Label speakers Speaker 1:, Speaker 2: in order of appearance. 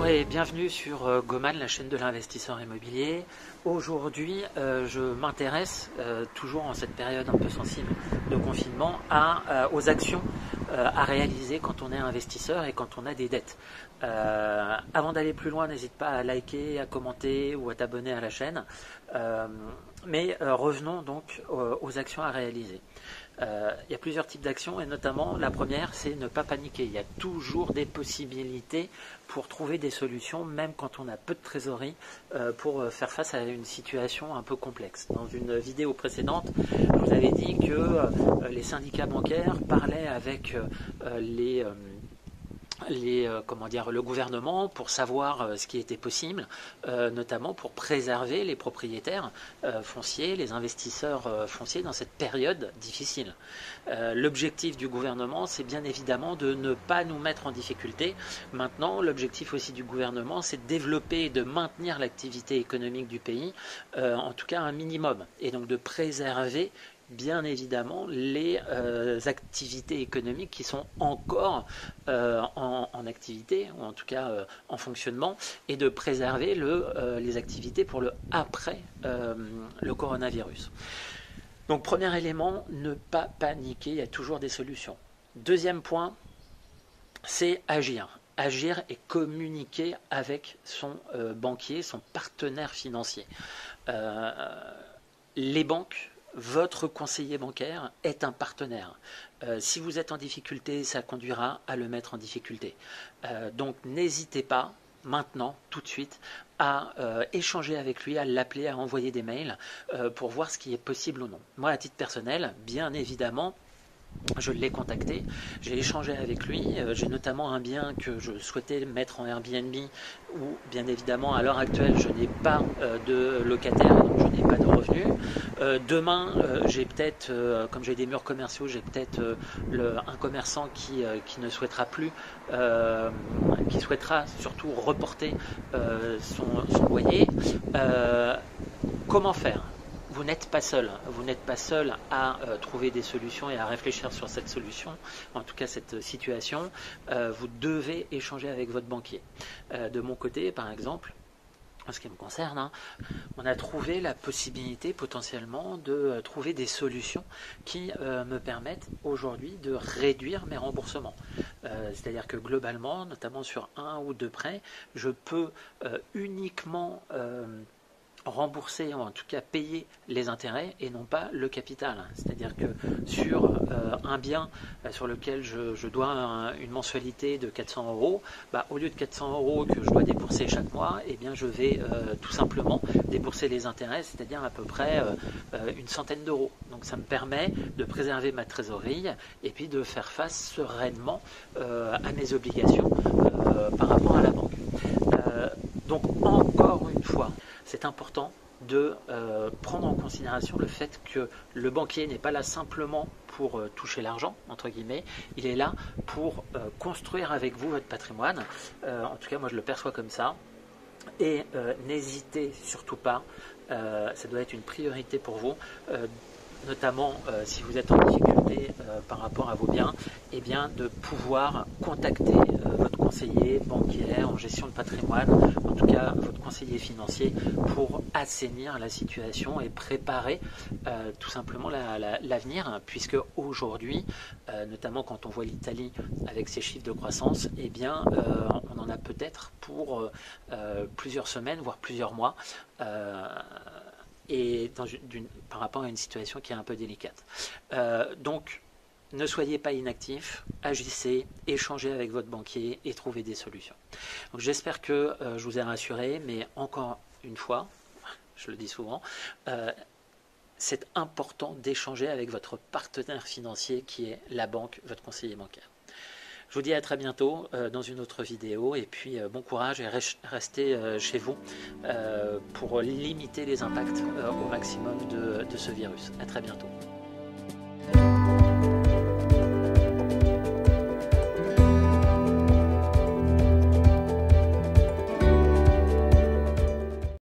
Speaker 1: Bonjour et bienvenue sur Goman, la chaîne de l'investisseur immobilier. Aujourd'hui, je m'intéresse, toujours en cette période un peu sensible de confinement, aux actions à réaliser quand on est investisseur et quand on a des dettes. Avant d'aller plus loin, n'hésite pas à liker, à commenter ou à t'abonner à la chaîne. Mais revenons donc aux actions à réaliser. Il y a plusieurs types d'actions et notamment la première, c'est ne pas paniquer. Il y a toujours des possibilités pour trouver des solutions, même quand on a peu de trésorerie, pour faire face à une situation un peu complexe. Dans une vidéo précédente, je vous avais dit que les syndicats bancaires parlaient avec le gouvernement pour savoir ce qui était possible, notamment pour préserver les propriétaires fonciers, les investisseurs fonciers dans cette période difficile. L'objectif du gouvernement, c'est bien évidemment de ne pas nous mettre en difficulté. Maintenant, l'objectif aussi du gouvernement, c'est de développer et de maintenir l'activité économique du pays, en tout cas un minimum, et donc de préserver bien évidemment les activités économiques qui sont encore en activité, ou en tout cas en fonctionnement, et de préserver les activités pour le après le coronavirus. Donc premier élément, ne pas paniquer, il y a toujours des solutions. Deuxième point, c'est agir. Agir et communiquer avec son banquier, son partenaire financier. Les banques, votre conseiller bancaire est un partenaire. Si vous êtes en difficulté, ça conduira à le mettre en difficulté. Donc n'hésitez pas, maintenant, tout de suite, à échanger avec lui, à l'appeler, à envoyer des mails pour voir ce qui est possible ou non. Moi, à titre personnel, bien évidemment, je l'ai contacté, j'ai échangé avec lui, j'ai notamment un bien que je souhaitais mettre en Airbnb où bien évidemment à l'heure actuelle je n'ai pas de locataire, donc je n'ai pas de revenus. Demain j'ai peut-être, comme j'ai des murs commerciaux, j'ai peut-être un commerçant qui ne souhaitera plus, qui souhaitera surtout reporter son loyer. Comment faire ? Vous n'êtes pas seul. Vous n'êtes pas seul à trouver des solutions et à réfléchir sur cette solution, en tout cas cette situation. Vous devez échanger avec votre banquier. De mon côté, par exemple, en ce qui me concerne, on a trouvé la possibilité potentiellement de trouver des solutions qui me permettent aujourd'hui de réduire mes remboursements. C'est-à-dire que globalement, notamment sur un ou deux prêts, je peux uniquement rembourser, ou en tout cas payer les intérêts et non pas le capital. C'est-à-dire que sur un bien sur lequel je dois une mensualité de 400 €, au lieu de 400 € que je dois débourser chaque mois, eh bien je vais tout simplement débourser les intérêts, c'est-à-dire à peu près une centaine d'euros. Donc ça me permet de préserver ma trésorerie et puis de faire face sereinement à mes obligations par rapport à la banque. Donc encore une fois, c'est important de prendre en considération le fait que le banquier n'est pas là simplement pour toucher l'argent, entre guillemets, il est là pour construire avec vous votre patrimoine. En tout cas, moi je le perçois comme ça. Et n'hésitez surtout pas, ça doit être une priorité pour vous, notamment si vous êtes en difficulté par rapport à vos biens, eh bien, de pouvoir contacter votre conseiller bancaire en gestion de patrimoine, en tout cas votre conseiller financier, pour assainir la situation et préparer tout simplement l'avenir, puisque aujourd'hui, notamment quand on voit l'Italie avec ses chiffres de croissance, eh bien, on en a peut-être pour plusieurs semaines, voire plusieurs mois. Et par rapport à une situation qui est un peu délicate. Donc, ne soyez pas inactifs, agissez, échangez avec votre banquier et trouvez des solutions. Donc, j'espère que je vous ai rassuré, mais encore une fois, je le dis souvent, c'est important d'échanger avec votre partenaire financier qui est la banque, votre conseiller bancaire. Je vous dis à très bientôt dans une autre vidéo et puis bon courage et restez chez vous pour limiter les impacts au maximum de ce virus. À très bientôt.